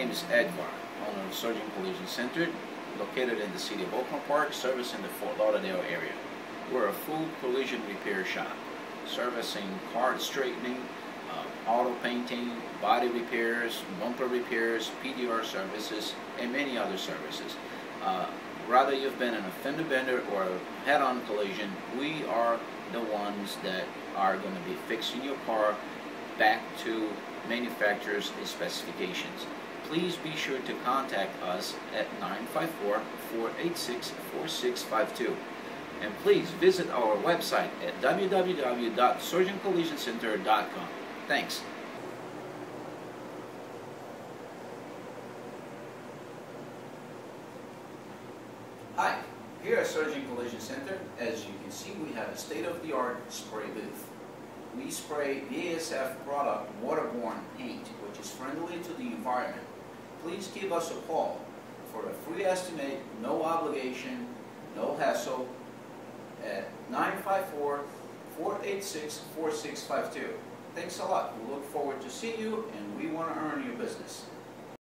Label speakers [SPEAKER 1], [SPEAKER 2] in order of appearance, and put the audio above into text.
[SPEAKER 1] name is Edvar, owner of Surgeon Collision Center, located in the city of Oakland Park, servicing the Fort Lauderdale area. We're a full collision repair shop, servicing car straightening, auto painting, body repairs, bumper repairs, PDR services, and many other services. Whether you've been in a fender bender or a head-on collision, we are the ones that are going to be fixing your car back to manufacturer's specifications. Please be sure to contact us at 954-486-4652. And please visit our website at www.surgeoncollisioncenter.com. Thanks. Hi, here at Surgeon Collision Center, as you can see, we have a state-of-the-art spray booth. We spray BASF product waterborne paint, which is friendly to the environment. Please give us a call for a free estimate, no obligation, no hassle, at 954-486-4652. Thanks a lot. We look forward to seeing you, and we want to earn your business.